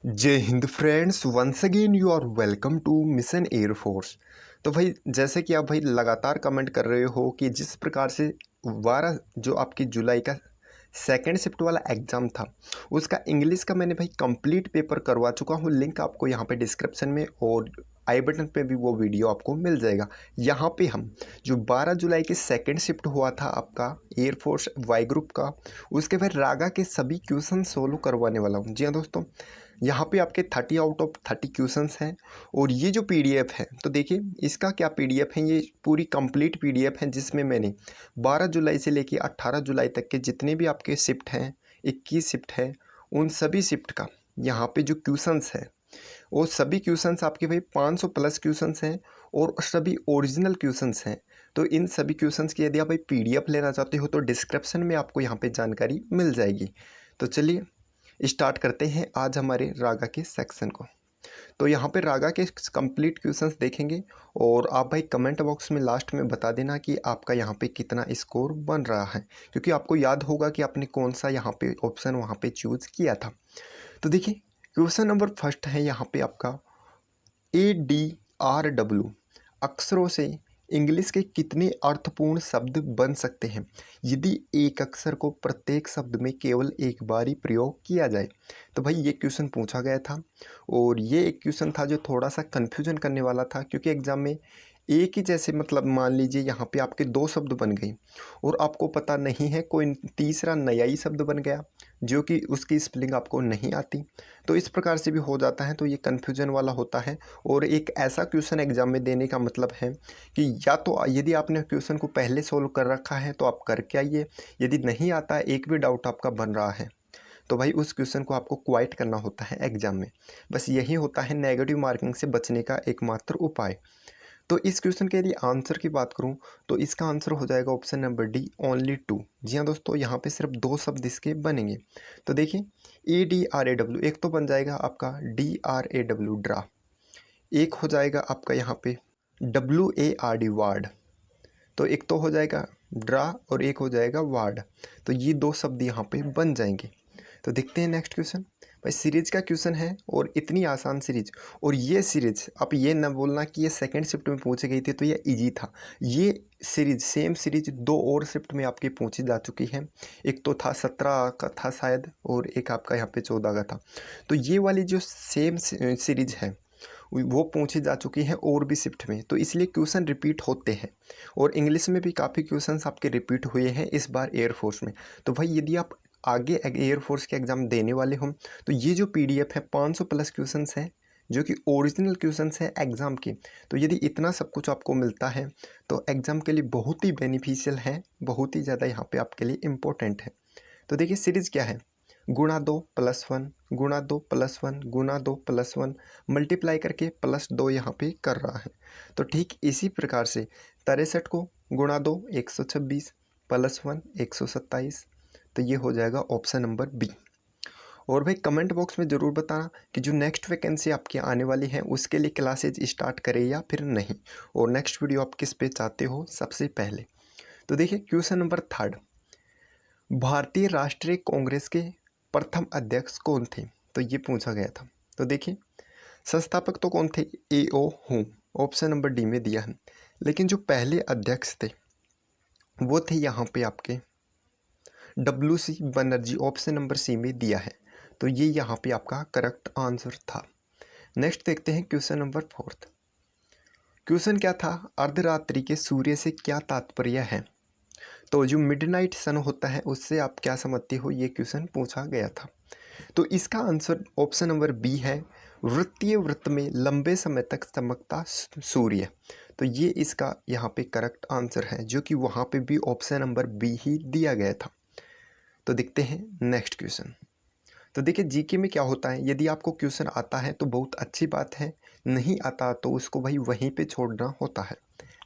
जय हिंद friends, once again you are welcome to mission air force. तो भाई जैसे कि आप भाई लगातार कमेंट कर रहे हो कि जिस प्रकार से 12 जो आपकी जुलाई का सेकेंड शिफ्ट वाला एग्ज़ाम था उसका इंग्लिश का मैंने भाई कंप्लीट पेपर करवा चुका हूँ। लिंक आपको यहाँ पे डिस्क्रिप्शन में और आई बटन पे भी वो वीडियो आपको मिल जाएगा। यहाँ पे हम जो 12 जुलाई के सेकेंड शिफ्ट हुआ था आपका एयरफोर्स वाई ग्रुप का, उसके फिर रागा के सभी क्वेश्चन सोल्व करवाने वाला हूँ। जी हाँ दोस्तों, यहाँ पे आपके 30 आउट ऑफ 30 क्वेश्चंस हैं। और ये जो पीडीएफ है तो देखिए इसका क्या पीडीएफ है, ये पूरी कंप्लीट पीडीएफ है जिसमें मैंने 12 जुलाई से लेके 18 जुलाई तक के जितने भी आपके शिफ्ट हैं, 21 शिफ्ट है, उन सभी शिफ्ट का यहाँ पे जो क्वेश्चंस है वो सभी क्वेश्चंस आपके भाई 500 प्लस क्वेश्चंस हैं और सभी ओरिजिनल क्वेश्चंस हैं। तो इन सभी क्वेश्चंस की यदि आप भाई पीडीएफ लेना चाहते हो तो डिस्क्रिप्शन में आपको यहाँ पे जानकारी मिल जाएगी। तो चलिए स्टार्ट करते हैं आज हमारे रागा के सेक्शन को। तो यहाँ पे रागा के कंप्लीट क्वेश्चंस देखेंगे और आप भाई कमेंट बॉक्स में लास्ट में बता देना कि आपका यहाँ पे कितना स्कोर बन रहा है, क्योंकि आपको याद होगा कि आपने कौन सा यहाँ पे ऑप्शन वहाँ पे चूज़ किया था। तो देखिए क्वेश्चन नंबर फर्स्ट है यहाँ पे आपका ADRW अक्षरों से इंग्लिश के कितने अर्थपूर्ण शब्द बन सकते हैं यदि एक अक्षर को प्रत्येक शब्द में केवल एक बार ही प्रयोग किया जाए। तो भाई ये क्वेश्चन पूछा गया था और ये एक क्वेश्चन था जो थोड़ा सा कन्फ्यूजन करने वाला था, क्योंकि एग्ज़ाम में एक ही जैसे मतलब मान लीजिए यहाँ पे आपके दो शब्द बन गए और आपको पता नहीं है, कोई तीसरा नया ही शब्द बन गया जो कि उसकी स्पेलिंग आपको नहीं आती। तो इस प्रकार से भी हो जाता है, तो ये कन्फ्यूजन वाला होता है। और एक ऐसा क्वेश्चन एग्जाम में देने का मतलब है कि या तो यदि आपने क्वेश्चन को पहले सोल्व कर रखा है तो आप करके आइए, यदि नहीं आता है, एक भी डाउट आपका बन रहा है, तो भाई उस क्वेश्चन को आपको क्वाइट करना होता है एग्जाम में। बस यही होता है नेगेटिव मार्किंग से बचने का एकमात्र उपाय। तो इस क्वेश्चन के यदि आंसर की बात करूं तो इसका आंसर हो जाएगा option number D, only two. जी हाँ दोस्तों, यहाँ पे सिर्फ दो शब्द इसके बनेंगे। तो देखिए ADRAW एक तो बन जाएगा आपका DRAW ड्रा, एक हो जाएगा आपका यहाँ पे WARD वार्ड। तो एक तो हो जाएगा ड्रा और एक हो जाएगा वार्ड। तो ये दो शब्द यहाँ पे बन जाएंगे। तो देखते हैं नेक्स्ट क्वेश्चन। भाई सीरीज का क्वेश्चन है और इतनी आसान सीरीज, और ये सीरीज आप ये ना बोलना कि ये सेकंड शिफ्ट में पूछी गई थी तो ये इजी था। ये सीरीज सेम सीरीज दो और शिफ्ट में आपकी पूछी जा चुकी है। एक तो था 17 का था शायद और एक आपका यहाँ पे 14 का था। तो ये वाली जो सेम सीरीज है वो पूछी जा चुकी है और भी शिफ्ट में, तो इसलिए क्वेश्चन रिपीट होते हैं। और इंग्लिश में भी काफ़ी क्वेश्चंस आपके रिपीट हुए हैं इस बार एयरफोर्स में। तो भाई यदि आप आगे एयरफोर्स के एग्ज़ाम देने वाले हो तो ये जो पीडीएफ है 500 प्लस क्वेश्चंस हैं जो कि ओरिजिनल क्वेश्चंस हैं एग्ज़ाम के। तो यदि इतना सब कुछ आपको मिलता है तो एग्ज़ाम के लिए बहुत ही बेनिफिशियल है, बहुत ही ज़्यादा यहाँ पे आपके लिए इम्पोर्टेंट है। तो देखिए सीरीज़ क्या है, गुणा 2 प्लस 1, गुणा 2 प्लस 1, गुणा 2 प्लस 1, मल्टीप्लाई करके प्लस 2 यहाँ पे कर रहा है। तो ठीक इसी प्रकार से 63 को गुणा 2 126 प्लस 1 127। तो ये हो जाएगा ऑप्शन नंबर बी। और भाई कमेंट बॉक्स में ज़रूर बताना कि जो नेक्स्ट वैकेंसी आपकी आने वाली है उसके लिए क्लासेज स्टार्ट करें या फिर नहीं, और नेक्स्ट वीडियो आप किस पे चाहते हो सबसे पहले। तो देखिए क्वेश्चन नंबर थर्ड, भारतीय राष्ट्रीय कांग्रेस के प्रथम अध्यक्ष कौन थे? तो ये पूछा गया था। तो देखिए संस्थापक तो कौन थे, AO हूँ, ऑप्शन नंबर डी में दिया है। लेकिन जो पहले अध्यक्ष थे वो थे यहाँ पे आपके WC Banerjee, option number c में दिया है। तो ये यहाँ पे आपका करेक्ट आंसर था। नेक्स्ट देखते हैं क्वेश्चन नंबर फोर्थ। क्वेश्चन क्या था, अर्धरात्रि के सूर्य से क्या तात्पर्य है? तो जो मिडनाइट सन होता है उससे आप क्या समझते हो, ये क्वेश्चन पूछा गया था। तो इसका आंसर ऑप्शन नंबर बी है, वृत्तीय वृत्त में लंबे समय तक चमकता सूर्य। तो ये इसका यहाँ पे करेक्ट आंसर है, जो कि वहाँ पे भी ऑप्शन नंबर बी ही दिया गया था। तो देखते हैं नेक्स्ट क्वेश्चन। तो देखिए जीके में क्या होता है, यदि आपको क्वेश्चन आता है तो बहुत अच्छी बात है, नहीं आता तो उसको भाई वहीं पे छोड़ना होता है।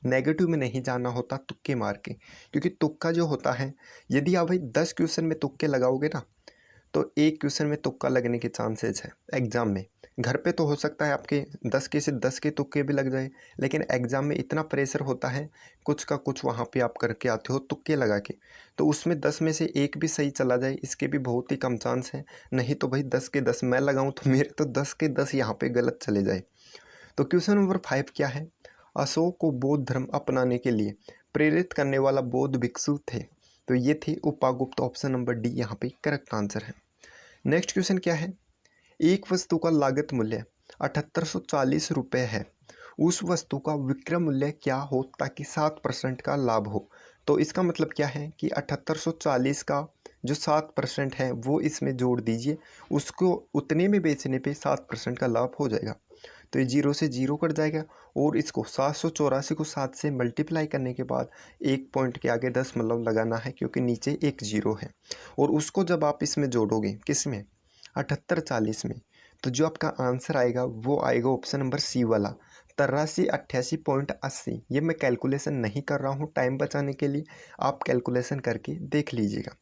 नेगेटिव में नहीं जाना होता तुक्के मार के, क्योंकि तुक्का जो होता है, यदि आप भाई 10 क्वेश्चन में तुक्के लगाओगे ना तो एक क्वेश्चन में तुक्का लगने के चांसेस है एग्ज़ाम में। घर पे तो हो सकता है आपके 10 के से 10 के तुक्के भी लग जाए, लेकिन एग्ज़ाम में इतना प्रेशर होता है, कुछ का कुछ वहाँ पे आप करके आते हो तुक्के लगा के, तो उसमें 10 में से एक भी सही चला जाए इसके भी बहुत ही कम चांस है। नहीं तो भाई 10 के 10 मैं लगाऊँ तो मेरे तो 10 के 10 यहाँ पे गलत चले जाए। तो क्वेश्चन नंबर 5 क्या है? अशोक को बौद्ध धर्म अपनाने के लिए प्रेरित करने वाला बौद्ध भिक्षु थे। तो ये थे उपागुप्त। ऑप्शन नंबर डी यहाँ पे करेक्ट आंसर है। नेक्स्ट क्वेश्चन क्या है? एक वस्तु का लागत मूल्य 7840 रुपये है, उस वस्तु का विक्रय मूल्य क्या हो ताकि 7% का लाभ हो? तो इसका मतलब क्या है कि 7840 का जो 7% है वो इसमें जोड़ दीजिए, उसको उतने में बेचने पे 7% का लाभ हो जाएगा। तो ये जीरो से जीरो कट जाएगा और इसको 784 को 7 से मल्टीप्लाई करने के बाद एक पॉइंट के आगे 10 मतलब लगाना है, क्योंकि नीचे एक जीरो है। और उसको जब आप इसमें जोड़ोगे किस में, 7840 में, तो जो आपका आंसर आएगा वो आएगा ऑप्शन नंबर सी वाला 8388.80। ये मैं कैलकुलेशन नहीं कर रहा हूँ टाइम बचाने के लिए, आप कैलकुलेशन करके देख लीजिएगा।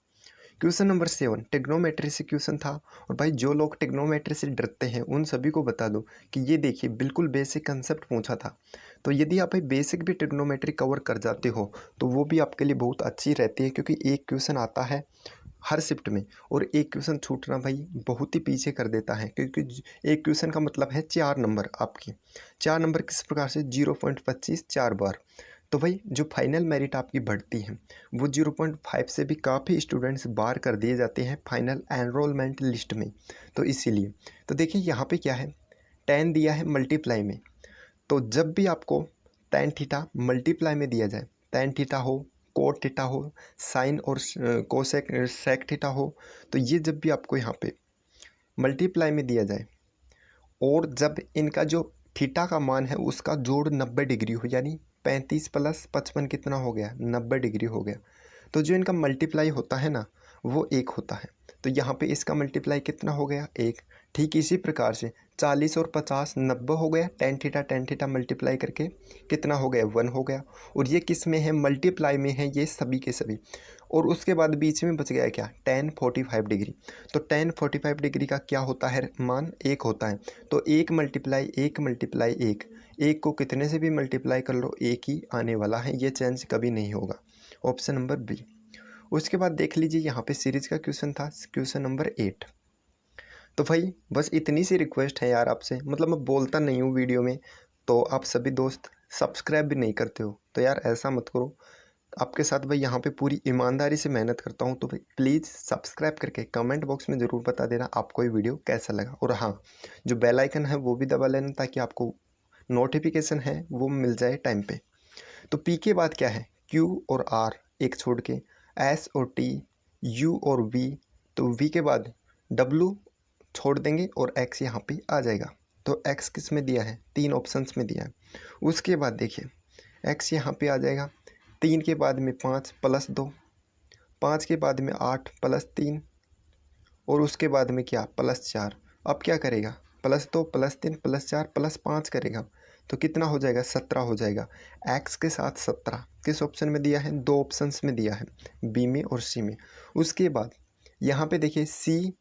क्वेश्चन नंबर 7 टिग्नोमेट्री से क्वेश्चन था। और भाई जो लोग टिग्नोमेट्री से डरते हैं उन सभी को बता दो कि ये देखिए बिल्कुल बेसिक कंसेप्ट पूछा था। तो यदि आप भाई बेसिक भी टिग्नोमेट्री कवर कर जाते हो तो वो भी आपके लिए बहुत अच्छी रहती है, क्योंकि एक क्वेश्चन आता है हर शिफ्ट में और एक क्वेश्चन छूटना भाई बहुत ही पीछे कर देता है, क्योंकि एक क्वेश्चन का मतलब है 4 नंबर आपकी। 4 नंबर किस प्रकार से 0.25 4 बार। तो भाई जो फाइनल मेरिट आपकी बढ़ती है वो 0.5 से भी काफ़ी स्टूडेंट्स बाहर कर दिए जाते हैं फाइनल एनरोलमेंट लिस्ट में। तो इसीलिए तो देखिए यहाँ पे क्या है, 10 दिया है मल्टीप्लाई में। तो जब भी आपको tan थीटा मल्टीप्लाई में दिया जाए, tan थीटा हो, कोट थीटा हो, साइन और कोसेक सेक थीटा हो, तो ये जब भी आपको यहाँ पे मल्टीप्लाई में दिया जाए और जब इनका जो थीटा का मान है उसका जोड़ 90 डिग्री हो, यानी 35 प्लस 55 कितना हो गया, 90 डिग्री हो गया, तो जो इनका मल्टीप्लाई होता है ना वो 1 होता है। तो यहाँ पे इसका मल्टीप्लाई कितना हो गया, 1। ठीक इसी प्रकार से 40 और 50 90 हो गया, tan थीटा मल्टीप्लाई करके कितना हो गया, 1 हो गया। और ये किस में है, मल्टीप्लाई में है, ये सभी के सभी। और उसके बाद बीच में बच गया क्या, tan 45 डिग्री। तो tan 45 डिग्री का क्या होता है, मान 1 होता है। तो 1 मल्टीप्लाई 1 मल्टीप्लाई 1, 1 को कितने से भी मल्टीप्लाई कर लो 1 ही आने वाला है, ये चेंज कभी नहीं होगा। Option number b. उसके बाद देख लीजिए यहाँ पे सीरीज का क्वेश्चन था, क्वेश्चन नंबर 8। तो भाई बस इतनी सी रिक्वेस्ट है यार आपसे, मतलब मैं बोलता नहीं हूँ वीडियो में, तो आप सभी दोस्त सब्सक्राइब भी नहीं करते हो, तो यार ऐसा मत करो। आपके साथ भाई यहाँ पे पूरी ईमानदारी से मेहनत करता हूँ, तो भाई प्लीज़ सब्सक्राइब करके कमेंट बॉक्स में ज़रूर बता देना आपको ये वीडियो कैसा लगा। और हाँ, जो बेल आइकन है वो भी दबा लेना ताकि आपको नोटिफिकेशन है वो मिल जाए टाइम पे। तो पी के बाद क्या है, क्यू और आर एक छोड़ के, एस और टी, यू और वी, तो वी के बाद डब्लू छोड़ देंगे और एक्स यहाँ पे आ जाएगा। तो एक्स किस में दिया है, 3 ऑप्शंस में दिया है। उसके बाद देखिए एक्स यहाँ पे आ जाएगा, 3 के बाद में 5 प्लस 2, 5 के बाद में 8 प्लस 3 और उसके बाद में क्या, प्लस 4। अब क्या करेगा, प्लस 2 प्लस 3 प्लस 4 प्लस 5 करेगा, तो कितना हो जाएगा, 17 हो जाएगा। एक्स के साथ 17 किस ऑप्शन में दिया है, 2 ऑप्शंस में दिया है, बी में और सी में। उसके बाद यहाँ पे देखिए c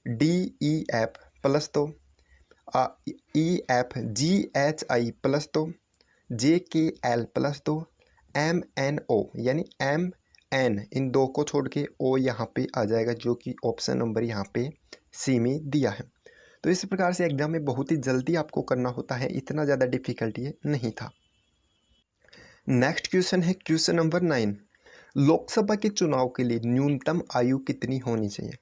d e f plus 2, e f g h i plus 2, j k l plus 2, m n o यानी एम एन, इन 2 को छोड़ के ओ यहाँ पे आ जाएगा, जो कि ऑप्शन नंबर यहाँ पे सी में दिया है। तो इस प्रकार से एग्जाम में बहुत ही जल्दी आपको करना होता है, इतना ज़्यादा डिफिकल्टी ये नहीं था। नेक्स्ट क्वेश्चन है क्वेश्चन नंबर 9। लोकसभा के चुनाव के लिए न्यूनतम आयु कितनी होनी चाहिए?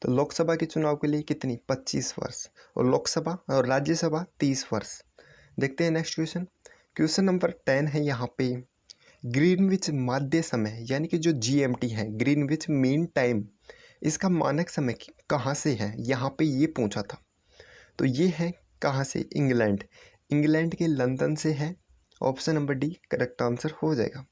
तो लोकसभा के चुनाव के लिए कितनी, 25 वर्ष, और लोकसभा और राज्यसभा 30 वर्ष। देखते हैं नेक्स्ट क्वेश्चन। क्वेश्चन नंबर 10 है यहाँ पे, ग्रीनविच माध्य समय यानी कि जो जीएमटी है, ग्रीनविच मीन टाइम, इसका मानक समय कहाँ से है, यहाँ पे ये पूछा था। तो ये है कहाँ से, इंग्लैंड, इंग्लैंड के लंदन से है। Option number D correct answer हो जाएगा।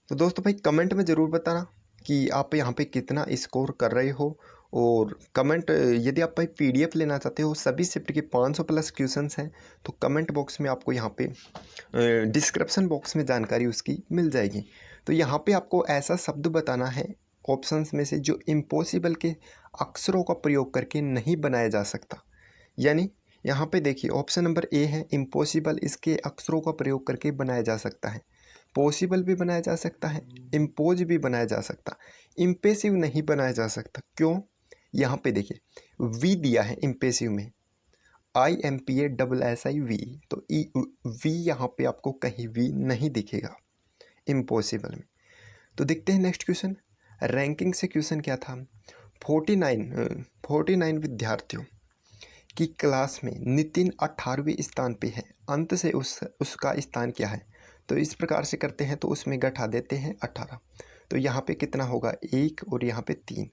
तो दोस्तों भाई कमेंट में ज़रूर बताना कि आप यहाँ पे कितना स्कोर कर रहे हो, और कमेंट यदि आप भाई पीडीएफ लेना चाहते हो, सभी शिफ्ट के 500 प्लस क्वेश्चंस हैं, तो कमेंट बॉक्स में आपको यहाँ पे डिस्क्रिप्शन बॉक्स में जानकारी उसकी मिल जाएगी। तो यहाँ पे आपको ऐसा शब्द बताना है ऑप्शंस में से जो इम्पॉसिबल के अक्षरों का प्रयोग करके नहीं बनाया जा सकता। यानी यहाँ पे देखिए ऑप्शन नंबर ए है इम्पॉसिबल, इसके अक्षरों का प्रयोग करके बनाया जा सकता है। पॉसिबल भी बनाया जा सकता है, इम्पोज भी बनाया जा सकता, इम्पेसिव नहीं बनाया जा सकता। क्यों? यहाँ पे देखिए वी दिया है इम्पेसिव में, IMPASSIV, तो वी यहाँ पे आपको कहीं भी नहीं दिखेगा इम्पॉसिबल में। तो देखते हैं नेक्स्ट क्वेश्चन। रैंकिंग से क्वेश्चन क्या था? 49 विद्यार्थियों की क्लास में नितिन 18वें स्थान पे है, अंत से उसका स्थान क्या है? तो इस प्रकार से करते हैं, तो उसमें घटा देते हैं 18, तो यहाँ पे कितना होगा 1 और यहाँ पे 3,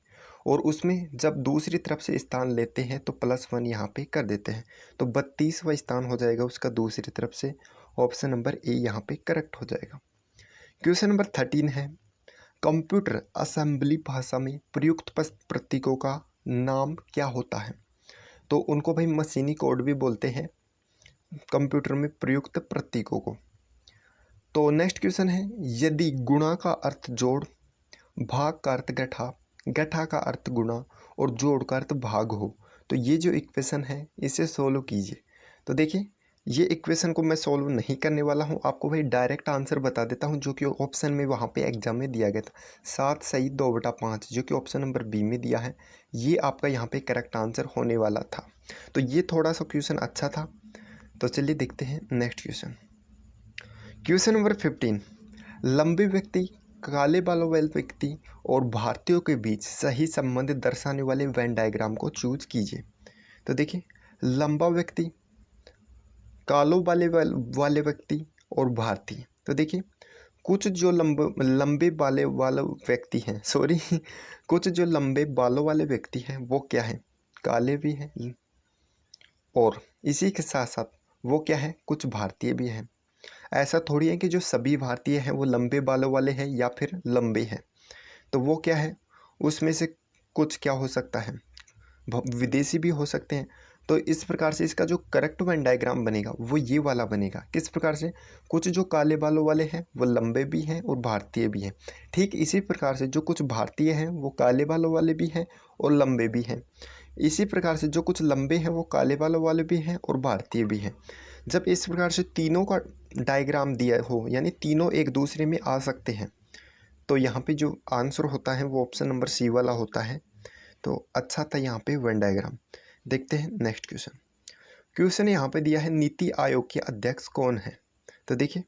और उसमें जब दूसरी तरफ से स्थान लेते हैं तो +1 यहाँ पे कर देते हैं, तो 32वां स्थान हो जाएगा उसका दूसरी तरफ से। ऑप्शन नंबर ए यहाँ पे करेक्ट हो जाएगा। क्वेश्चन नंबर 13 है, कंप्यूटर असेंबली भाषा में प्रयुक्त प्रतीकों का नाम क्या होता है? तो उनको भाई मशीनी कोड भी बोलते हैं, कंप्यूटर में प्रयुक्त प्रतीकों को। तो नेक्स्ट क्वेश्चन है, यदि गुणा का अर्थ जोड़, भाग का अर्थ गठा, गठा का अर्थ गुणा और जोड़ का अर्थ भाग हो, तो ये जो इक्वेशन है इसे सोल्व कीजिए। तो देखिए ये इक्वेशन को मैं सोल्व नहीं करने वाला हूँ, आपको भाई डायरेक्ट आंसर बता देता हूँ जो कि ऑप्शन में वहाँ पे एग्जाम में दिया गया था, 7 सही 2/5, जो कि ऑप्शन नंबर बी में दिया है, ये आपका यहाँ पे करेक्ट आंसर होने वाला था। तो ये थोड़ा सा क्वेश्चन अच्छा था। तो चलिए देखते हैं नेक्स्ट क्वेश्चन। क्वेश्चन नंबर 15, लंबे व्यक्ति, काले बालों वाले व्यक्ति और भारतीयों के बीच सही संबंध दर्शाने वाले वेन डायग्राम को चूज कीजिए। तो देखिए लंबा व्यक्ति, कालों वाले व्यक्ति और भारतीय। तो देखिए कुछ जो लंबे बाले वाले व्यक्ति हैं, सॉरी कुछ जो लंबे बालों वाले व्यक्ति हैं वो क्या है, काले भी हैं, और इसी के साथ साथ वो क्या है, कुछ भारतीय भी हैं। ऐसा थोड़ी है कि जो सभी भारतीय हैं वो लंबे बालों वाले हैं या फिर लंबे हैं। तो वो क्या है, उसमें से कुछ क्या हो सकता है, विदेशी भी हो सकते हैं। तो इस प्रकार से इसका जो करेक्ट वेन डायग्राम बनेगा वो ये वाला बनेगा। किस प्रकार से, कुछ जो काले बालों वाले हैं वो लंबे भी हैं और भारतीय भी हैं। ठीक इसी प्रकार से जो कुछ भारतीय हैं वो काले बालों वाले भी हैं और लंबे भी हैं। इसी प्रकार से जो कुछ लंबे हैं वो काले बालों वाले भी हैं और भारतीय भी हैं। जब इस प्रकार से तीनों का डायग्राम दिया हो, यानी तीनों एक दूसरे में आ सकते हैं, तो यहाँ पे जो आंसर होता है वो ऑप्शन नंबर सी वाला होता है। तो अच्छा था यहाँ पे वेन डायग्राम। देखते हैं नेक्स्ट क्वेश्चन। क्वेश्चन यहाँ पे दिया है, नीति आयोग के अध्यक्ष कौन है? तो देखिए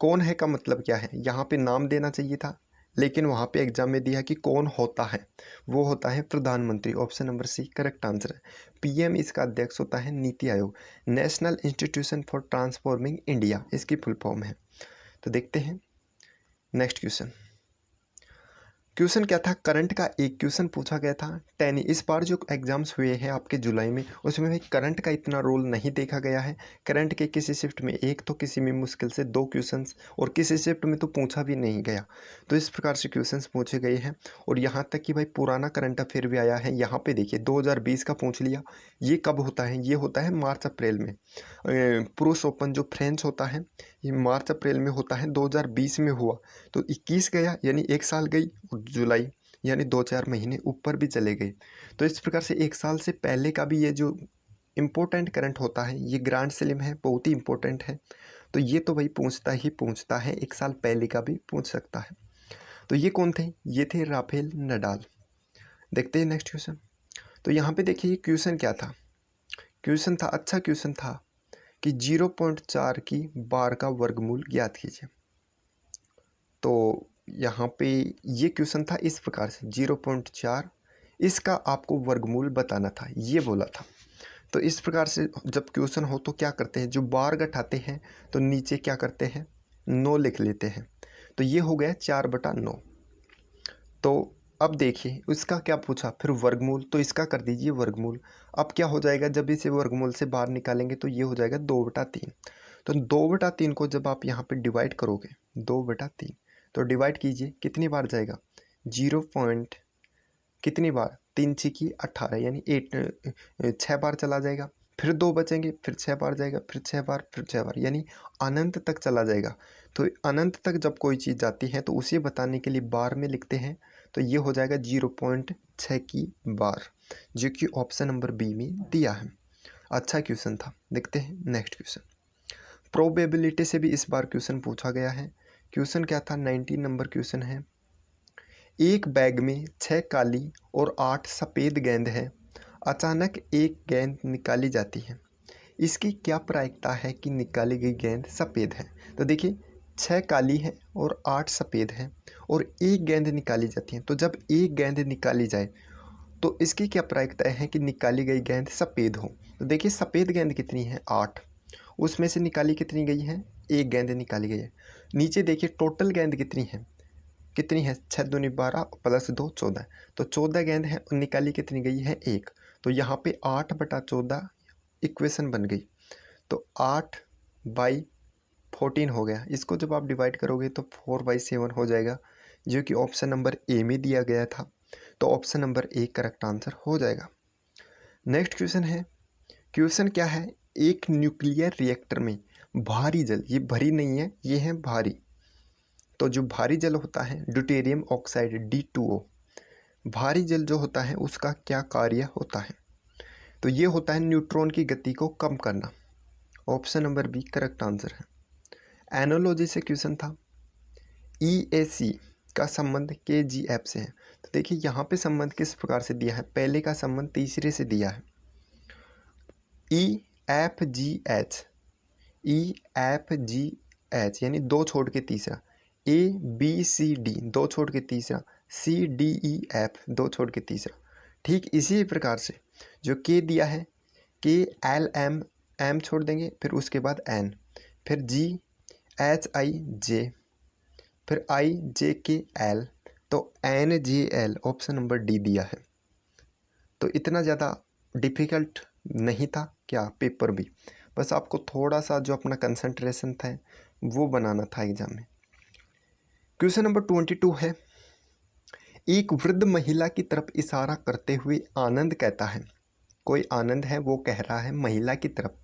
कौन है का मतलब क्या है, यहाँ पे नाम देना चाहिए था, लेकिन वहाँ पे एग्जाम में दिया कि कौन होता है, वो होता है प्रधानमंत्री। Option number c correct answer है। PM इसका अध्यक्ष होता है, NITI Aayog national institution for transforming India इसकी फुल फॉर्म है। तो देखते हैं नेक्स्ट क्वेश्चन। क्वेश्चन क्या था, करंट का एक क्वेश्चन पूछा गया था। इस बार जो एग्जाम्स हुए हैं आपके जुलाई में, उसमें भाई करंट का इतना रोल नहीं देखा गया है। करंट के किसी शिफ्ट में एक, तो किसी में मुश्किल से 2 क्वेश्चंस, और किसी शिफ्ट में तो पूछा भी नहीं गया। तो इस प्रकार से क्वेश्चंस पूछे गए हैं, और यहाँ तक कि भाई पुराना करंट अफेयर भी आया है। यहाँ पे देखिए 2020 का पूछ लिया। ये कब होता है, ये होता है मार्च अप्रैल में। पुरुष ओपन जो फ्रेंच होता है ये मार्च अप्रैल में होता है, 2020 में हुआ। तो 21 गया यानी 1 साल गई, और जुलाई यानी 2-4 महीने ऊपर भी चले गए। तो इस प्रकार से 1 साल से पहले का भी ये जो इम्पोर्टेंट करंट होता है, ये ग्रांड स्लैम है, बहुत ही इंपॉर्टेंट है। तो ये तो भाई पूछता है, 1 साल पहले का भी पूछ सकता है। तो ये कौन थे, ये थे राफेल नडाल। देखते हैं नेक्स्ट क्वेश्चन। तो यहाँ पे देखिए क्वेश्चन क्या था, क्वेश्चन था, अच्छा क्वेश्चन था कि 0.4 की बार का वर्गमूल ज्ञात कीजिए। तो यहाँ पे ये क्वेश्चन था इस प्रकार से, 0.4 इसका आपको वर्गमूल बताना था, ये बोला था। तो इस प्रकार से जब क्वेश्चन हो तो क्या करते हैं, जो बार घटाते हैं तो नीचे क्या करते हैं, 9 लिख लेते हैं। तो ये हो गया 4/9। तो अब देखिए उसका क्या पूछा, फिर वर्गमूल, तो इसका कर दीजिए वर्गमूल। अब क्या हो जाएगा, जब इसे वर्गमूल से बाहर निकालेंगे तो ये हो जाएगा 2/3। तो 2/3 को जब आप यहाँ पे डिवाइड करोगे, 2/3 तो डिवाइड कीजिए, कितनी बार जाएगा, 0 पॉइंट कितनी बार, 3 6 18 यानी 6 बार चला जाएगा। फिर 2 बचेंगे, फिर 6 बार जाएगा, फिर 6 बार, फिर 6 बार, यानी अनंत तक चला जाएगा। तो अनंत तक जब कोई चीज़ जाती है तो उसे बताने के लिए बार में लिखते हैं। तो ये हो जाएगा 0.6 की बार, जो कि ऑप्शन नंबर बी में दिया है। अच्छा क्वेश्चन था। देखते हैं नेक्स्ट क्वेश्चन। प्रोबेबिलिटी से भी इस बार क्वेश्चन पूछा गया है। क्वेश्चन क्या था, 19 नंबर क्वेश्चन है। एक बैग में 6 काली और 8 सफ़ेद गेंद है। अचानक एक गेंद निकाली जाती है, इसकी क्या प्रायिकता है कि निकाली गई गेंद सफ़ेद है। तो देखिए 6 काली है और 8 सफ़ेद है और एक गेंद निकाली जाती है। तो जब एक गेंद निकाली जाए तो इसकी क्या प्रायिकता है कि निकाली गई गेंद सफ़ेद हो। तो देखिए सफ़ेद गेंद कितनी है, 8, उसमें से निकाली कितनी गई है, एक गेंद निकाली गई है। नीचे देखिए टोटल गेंद कितनी है, 6 दूनी 12 प्लस 2 14, तो 14 गेंद है और निकाली कितनी गई है, 1। तो यहाँ पे 8/14 इक्वेशन बन गई। तो 8/14 हो गया। इसको जब आप डिवाइड करोगे तो 4/7 हो जाएगा, जो कि ऑप्शन नंबर ए में दिया गया था। तो option number A correct answer हो जाएगा। नेक्स्ट क्वेश्चन है। क्वेश्चन क्या है, एक न्यूक्लियर रिएक्टर में भारी जल, ये भरी नहीं है, ये है भारी। तो जो भारी जल होता है ड्यूटेरियम ऑक्साइड D2O, भारी जल जो होता है उसका क्या कार्य होता है। तो ये होता है न्यूट्रॉन की गति को कम करना। Option number b correct answer है। एनोलॉजी से क्वेश्चन था। EAC का संबंध KGF से है। तो देखिए यहाँ पे संबंध किस प्रकार से दिया है, पहले का संबंध तीसरे से दिया है। EFGH, EFGH यानी 2 छोड़ के तीसरा, ABCD 2 छोड़ के तीसरा, CDEF 2 छोड़ के तीसरा। ठीक इसी प्रकार से जो K दिया है, KLM, M छोड़ देंगे, फिर उसके बाद N, फिर GHIJ, फिर IJKL, तो NGL ऑप्शन नंबर डी दिया है। तो इतना ज़्यादा डिफ़िकल्ट नहीं था क्या पेपर भी, बस आपको थोड़ा सा जो अपना कंसंट्रेशन था वो बनाना था एग्जाम में। क्वेश्चन नंबर 22 है। एक वृद्ध महिला की तरफ इशारा करते हुए आनंद कहता है, कोई आनंद है वो कह रहा है महिला की तरफ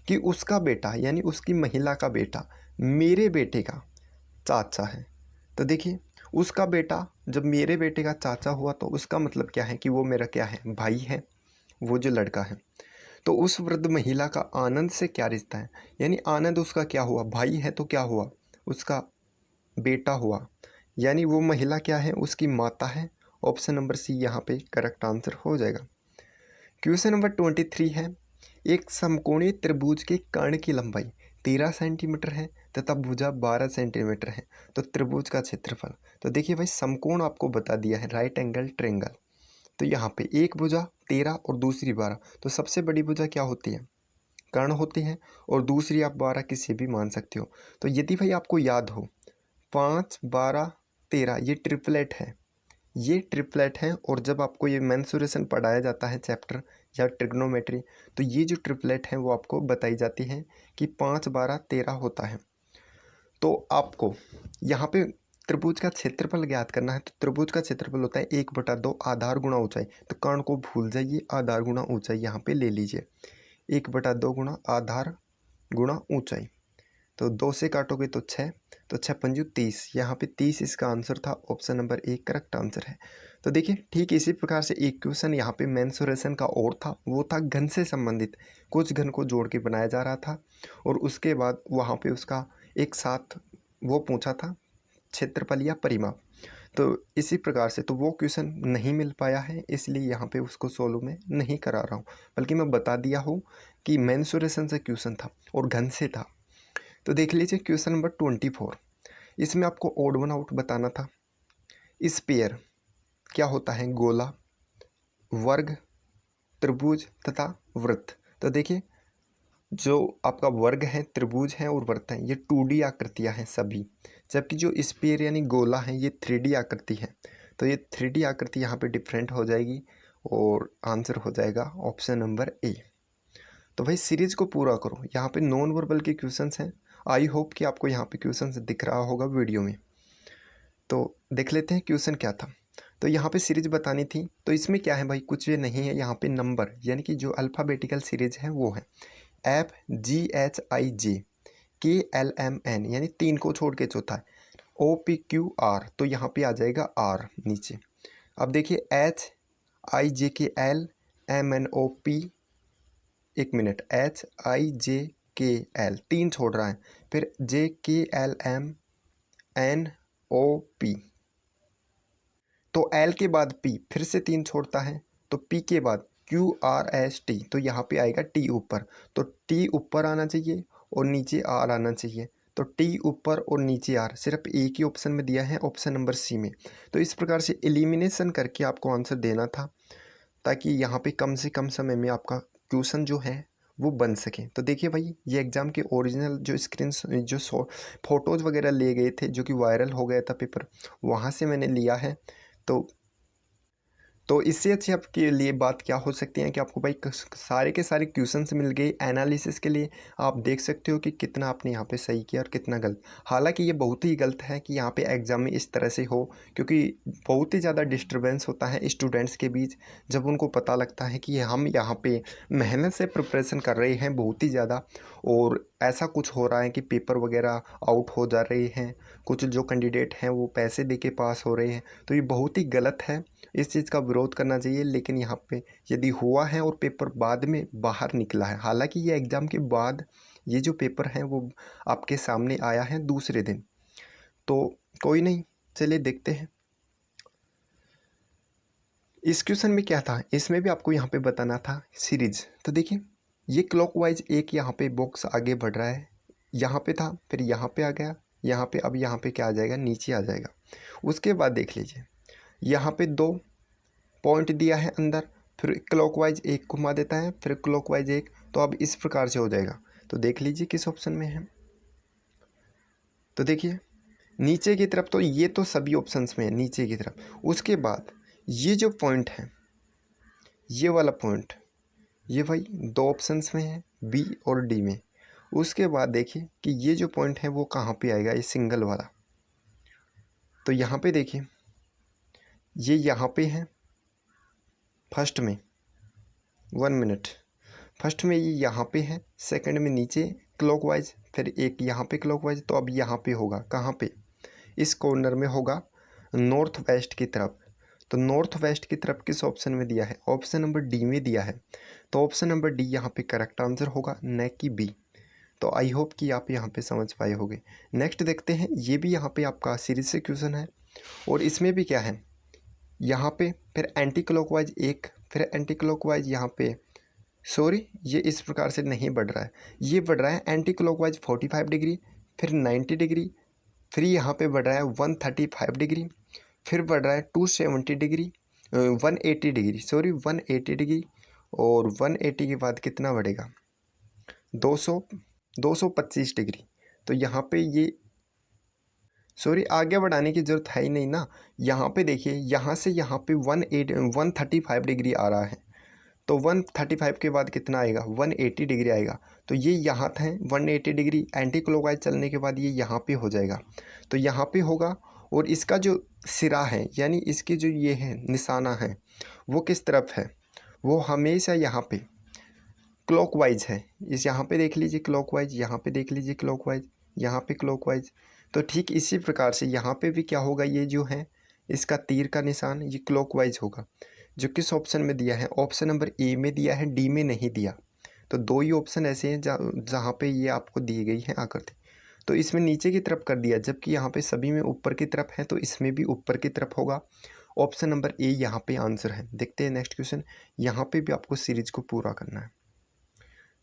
कि उसका बेटा यानी उसकी महिला का बेटा मेरे बेटे का चाचा है। तो देखिए उसका बेटा जब मेरे बेटे का चाचा हुआ तो उसका मतलब क्या है कि वो मेरा क्या है, भाई है, वो जो लड़का है। तो उस वृद्ध महिला का आनंद से क्या रिश्ता है, यानी आनंद उसका क्या हुआ, भाई है तो क्या हुआ, उसका बेटा हुआ, यानी वो महिला क्या है, उसकी माता है। ऑप्शन नंबर सी यहाँ पे करेक्ट आंसर हो जाएगा। क्वेश्चन नंबर 23 है। एक समकोणीय त्रिभुज के कर्ण की लंबाई 13 सेंटीमीटर है तथा भुजा 12 सेंटीमीटर है, तो त्रिभुज का क्षेत्रफल। तो देखिए भाई समकोण आपको बता दिया है, राइट एंगल ट्रायंगल। तो यहाँ पे एक भुजा 13 और दूसरी 12, तो सबसे बड़ी भुजा क्या होती है, कर्ण होती है, और दूसरी आप 12 किसी भी मान सकते हो। तो यदि भाई आपको याद हो 5, 12, 13 ये ट्रिपलेट है, ये ट्रिपलेट है। और जब आपको ये मेंसुरेशन पढ़ाया जाता है चैप्टर या ट्रिग्नोमेट्री, तो ये जो ट्रिपलेट है वो आपको बताई जाती है कि 5, 12, 13 होता है। तो आपको यहाँ पे त्रिभुज का क्षेत्रफल ज्ञात करना है। तो त्रिभुज का क्षेत्रफल होता है 1/2 आधार गुणा ऊंचाई। तो कर्ण को भूल जाइए, आधार गुणा ऊंचाई यहाँ पे ले लीजिए, 1/2 गुणा आधार गुणा ऊंचाई। तो 2 से काटोगे तो 6, तो 6 पंजू 30, यहाँ पे 30 इसका आंसर था। Option number A correct answer है। तो देखिए ठीक इसी प्रकार से एक क्वेश्चन यहाँ पे मेंसुरेशन का और था, वो था घन से संबंधित, कुछ घन को जोड़ के बनाया जा रहा था और उसके बाद वहाँ पे उसका एक साथ वो पूछा था क्षेत्रफल या परिमाप। तो इसी प्रकार से तो वो क्वेश्चन नहीं मिल पाया है, इसलिए यहाँ पे उसको सोल्व में नहीं करा रहा हूँ, बल्कि मैं बता दिया हूँ कि मेंसुरेशन से क्वेश्चन था और घन से था। तो देख लीजिए क्वेश्चन नंबर 24। इसमें आपको ओड वन आउट बताना था। स्फीयर क्या होता है, गोला, वर्ग, त्रिभुज तथा वृत्त। तो देखिए जो आपका वर्ग है, त्रिभुज है और वृत्त है, ये 2D आकृतियाँ हैं सभी, जबकि जो स्फीयर यानी गोला है ये 3D आकृति है। तो ये 3D आकृति यहाँ पे डिफरेंट हो जाएगी और आंसर हो जाएगा ऑप्शन नंबर ए। तो भाई सीरीज को पूरा करो, यहाँ पे नॉन वर्बल के क्वेश्चंस हैं। आई होप कि आपको यहाँ पे क्वेश्चंस दिख रहा होगा वीडियो में। तो देख लेते हैं क्वेश्चन क्या था। तो यहाँ पे सीरीज बतानी थी, तो इसमें क्या है भाई, कुछ भी नहीं है, यहाँ पे नंबर यानी कि जो अल्फ़ाबेटिकल सीरीज है वो है FGHIJ KLMN, यानी 3 को छोड़ के चौथा है। OPQR, तो यहाँ पे आ जाएगा R नीचे। अब देखिए HIJKL MNOP, एक मिनट, HIJKL 3 छोड़ रहा है, फिर JKLMNOP, तो L के बाद P फिर से 3 छोड़ता है, तो P के बाद QRST, तो यहाँ पे आएगा T ऊपर, तो T ऊपर आना चाहिए और नीचे R आना चाहिए, तो T ऊपर और नीचे R सिर्फ एक ही ऑप्शन में दिया है, ऑप्शन नंबर C में। तो इस प्रकार से एलिमिनेशन करके आपको आंसर देना था, ताकि यहाँ पे कम से कम समय में आपका क्वेश्चन जो है वो बन सके। तो देखिए भाई, ये एग्ज़ाम के ओरिजिनल जो जो फ़ोटोज़ वगैरह लिए गए थे, जो कि वायरल हो गया था पेपर, वहाँ से मैंने लिया है। तो इससे अच्छी आपके लिए बात क्या हो सकती है कि आपको भाई सारे के सारे क्वेश्चंस मिल गए एनालिसिस के लिए। आप देख सकते हो कि कितना आपने यहाँ पे सही किया और कितना गलत। हालांकि ये बहुत ही गलत है कि यहाँ पे एग्ज़ाम में इस तरह से हो, क्योंकि बहुत ही ज़्यादा डिस्टर्बेंस होता है स्टूडेंट्स के बीच, जब उनको पता लगता है कि हम यहाँ पे मेहनत से प्रिपरेशन कर रहे हैं बहुत ही ज़्यादा, और ऐसा कुछ हो रहा है कि पेपर वगैरह आउट हो जा रहे हैं, कुछ जो कैंडिडेट हैं वो पैसे दे के पास हो रहे हैं। तो ये बहुत ही गलत है, इस चीज़ का विरोध करना चाहिए। लेकिन यहाँ पे यदि हुआ है और पेपर बाद में बाहर निकला है, हालांकि ये एग्ज़ाम के बाद ये जो पेपर है वो आपके सामने आया है दूसरे दिन, तो कोई नहीं, चलिए देखते हैं इस क्वेश्चन में क्या था। इसमें भी आपको यहाँ पे बताना था सीरीज। तो देखिए, ये क्लॉकवाइज एक यहाँ पे बॉक्स आगे बढ़ रहा है, यहाँ पे था, फिर यहाँ पे आ गया, यहाँ पे, अब यहाँ पे क्या आ जाएगा, नीचे आ जाएगा। उसके बाद देख लीजिए, यहाँ पे 2 पॉइंट दिया है अंदर, फिर क्लॉकवाइज एक घुमा देता है, फिर क्लॉकवाइज एक, तो अब इस प्रकार से हो जाएगा। तो देख लीजिए किस ऑप्शन में है। तो देखिए नीचे की तरफ, तो ये तो सभी ऑप्शंस में है नीचे की तरफ। उसके बाद ये जो पॉइंट है, ये वाला पॉइंट, ये भाई 2 ऑप्शंस में है, बी और डी में। उसके बाद देखिए कि ये जो पॉइंट है वो कहाँ पे आएगा, ये सिंगल वाला। तो यहाँ पे देखिए, ये यहाँ पे है फर्स्ट में, 1 मिनट, फर्स्ट में ये यहाँ पे है, सेकंड में नीचे क्लॉकवाइज, फिर एक यहाँ पे क्लॉकवाइज। तो अब यहाँ पे होगा कहाँ पे, इस कॉर्नर में होगा नॉर्थ वेस्ट की तरफ। तो नॉर्थ वेस्ट की तरफ किस ऑप्शन में दिया है, ऑप्शन नंबर डी में दिया है। तो ऑप्शन नंबर डी यहाँ पे करेक्ट आंसर होगा, न कि बी। तो आई होप कि आप यहाँ पे समझ पाए होंगे। नेक्स्ट देखते हैं, ये भी यहाँ पे आपका सीरीज से क्वेश्चन है, और इसमें भी क्या है, यहाँ पे फिर एंटी क्लॉकवाइज एक, फिर एंटी क्लॉकवाइज यहाँ पे, सॉरी ये इस प्रकार से नहीं बढ़ रहा है, ये बढ़ रहा है एंटी क्लॉकवाइज 45 डिग्री, फिर 90 डिग्री, फिर यहाँ पे बढ़ रहा है 135 डिग्री, फिर बढ़ रहा है 270 डिग्री, 180 डिग्री, सॉरी 180 डिग्री, और 180 के बाद कितना बढ़ेगा, 225 डिग्री। तो यहाँ पे ये, सॉरी आगे बढ़ाने की ज़रूरत है ही नहीं ना। यहाँ पे देखिए, यहाँ से यहाँ पे 135 डिग्री आ रहा है, तो 135 के बाद कितना आएगा, 180 डिग्री आएगा। तो ये यहाँ था 180 डिग्री, एंटी क्लॉकवाइज चलने के बाद ये यहाँ पे हो जाएगा, तो यहाँ पे होगा। और इसका जो सिरा है, यानी इसकी जो ये है निशाना है, वो किस तरफ है, वो हमेशा यहाँ पे क्लॉकवाइज है। इस यहाँ पे देख लीजिए क्लॉकवाइज, यहाँ पे देख लीजिए क्लॉकवाइज, यहाँ पे क्लॉकवाइज। तो ठीक इसी प्रकार से यहाँ पे भी क्या होगा, ये जो है इसका तीर का निशान ये क्लॉकवाइज होगा। जो किस ऑप्शन में दिया है, ऑप्शन नंबर ए में दिया है, डी में नहीं दिया। तो 2 ही ऑप्शन ऐसे हैं जहाँ पे ये आपको दी गई है आकृति। तो इसमें नीचे की तरफ कर दिया, जबकि यहाँ पे सभी में ऊपर की तरफ है, तो इसमें भी ऊपर की तरफ होगा। ऑप्शन नंबर ए यहाँ पे आंसर है। देखते हैं नेक्स्ट क्वेश्चन, यहाँ पे भी आपको सीरीज को पूरा करना है।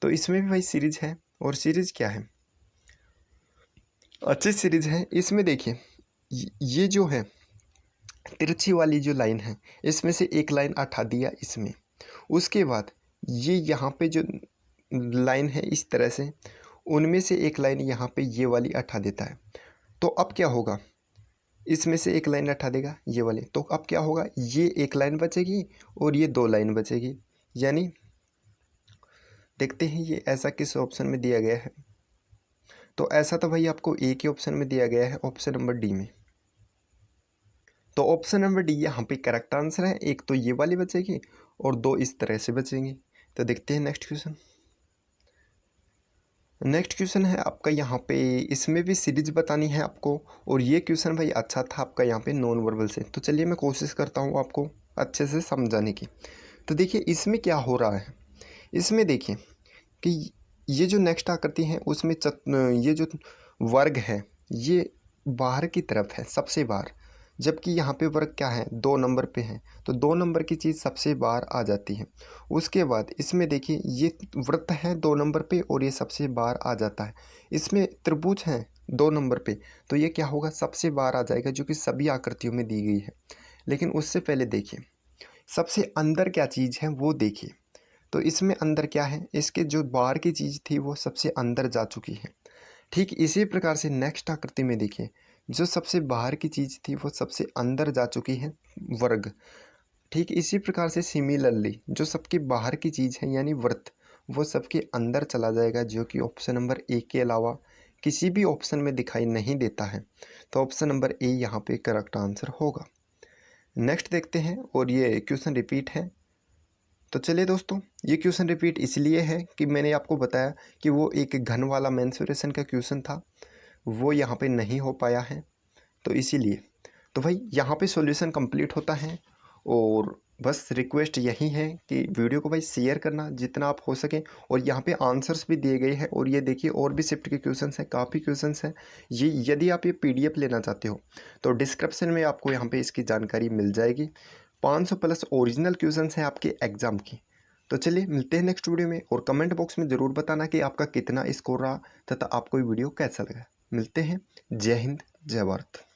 तो इसमें भी भाई सीरीज है, और सीरीज क्या है, अच्छी सीरीज है। इसमें देखिए, ये जो है तिरछी वाली जो लाइन है, इसमें से एक लाइन हटा दिया इसमें। उसके बाद ये यहाँ पे जो लाइन है इस तरह से, उनमें से एक लाइन यहाँ पे ये वाली हटा देता है। तो अब क्या होगा, इसमें से एक लाइन हटा देगा ये वाली, तो अब क्या होगा, ये एक लाइन बचेगी और ये 2 लाइन बचेगी। यानी देखते हैं ये ऐसा किस ऑप्शन में दिया गया है। तो ऐसा तो भाई आपको एक ही ऑप्शन में दिया गया है, ऑप्शन नंबर डी में। तो ऑप्शन नंबर डी यहाँ पे करेक्ट आंसर है। एक तो ये वाली बचेगी और 2 इस तरह से बचेंगी। तो देखते हैं नेक्स्ट क्वेश्चन। नेक्स्ट क्वेश्चन है आपका यहाँ पे, इसमें भी सीरीज बतानी है आपको, और ये क्वेश्चन भाई अच्छा था आपका यहाँ पे नॉन वर्बल से। तो चलिए मैं कोशिश करता हूँ आपको अच्छे से समझाने की। तो देखिए इसमें क्या हो रहा है, इसमें देखिए कि ये जो नेक्स्ट आकृति है उसमें ये जो वर्ग है ये बाहर की तरफ है, सबसे बाहर, जबकि यहाँ पे वर्ग क्या है, 2 नंबर पे है, तो 2 नंबर की चीज़ सबसे बाहर आ जाती है। उसके बाद इसमें देखिए ये वृत्त है 2 नंबर पे और ये सबसे बाहर आ जाता है। इसमें त्रिभुज है 2 नंबर पे, तो ये क्या होगा, सबसे बाहर आ जाएगा, जो कि सभी आकृतियों में दी गई है। लेकिन उससे पहले देखिए सबसे अंदर क्या चीज़ है वो देखिए। तो इसमें अंदर क्या है, इसके जो बाहर की चीज़ थी वो सबसे अंदर जा चुकी है। ठीक इसी प्रकार से नेक्स्ट आकृति में देखिए, जो सबसे बाहर की चीज़ थी वो सबसे अंदर जा चुकी है, वर्ग। ठीक इसी प्रकार से सिमिलरली जो सबके बाहर की चीज़ है यानी वृत्त, वो सबके अंदर चला जाएगा, जो कि ऑप्शन नंबर ए के अलावा किसी भी ऑप्शन में दिखाई नहीं देता है। तो ऑप्शन नंबर ए यहाँ पे करेक्ट आंसर होगा। नेक्स्ट देखते हैं, और ये क्वेश्चन रिपीट है। तो चलिए दोस्तों, ये क्वेश्चन रिपीट इसलिए है कि मैंने आपको बताया कि वो एक घन वाला मेंसुरेशन का क्वेश्चन था, वो यहाँ पे नहीं हो पाया है, तो इसीलिए। तो भाई यहाँ पे सॉल्यूशन कंप्लीट होता है, और बस रिक्वेस्ट यही है कि वीडियो को भाई शेयर करना जितना आप हो सके, और यहाँ पे आंसर्स भी दिए गए हैं, और ये देखिए और भी शिफ्ट के क्वेश्चंस हैं, काफ़ी क्वेश्चंस हैं। ये यदि आप ये पीडीएफ लेना चाहते हो तो डिस्क्रिप्शन में आपको यहाँ पे इसकी जानकारी मिल जाएगी। 500 प्लस ओरिजिनल क्वेश्चंस हैं आपके एग्ज़ाम की। तो चलिए मिलते हैं नेक्स्ट वीडियो में, और कमेंट बॉक्स में ज़रूर बताना कि आपका कितना स्कोर रहा तथा आपको ये वीडियो कैसा लगा। मिलते हैं। जय हिंद, जय भारत।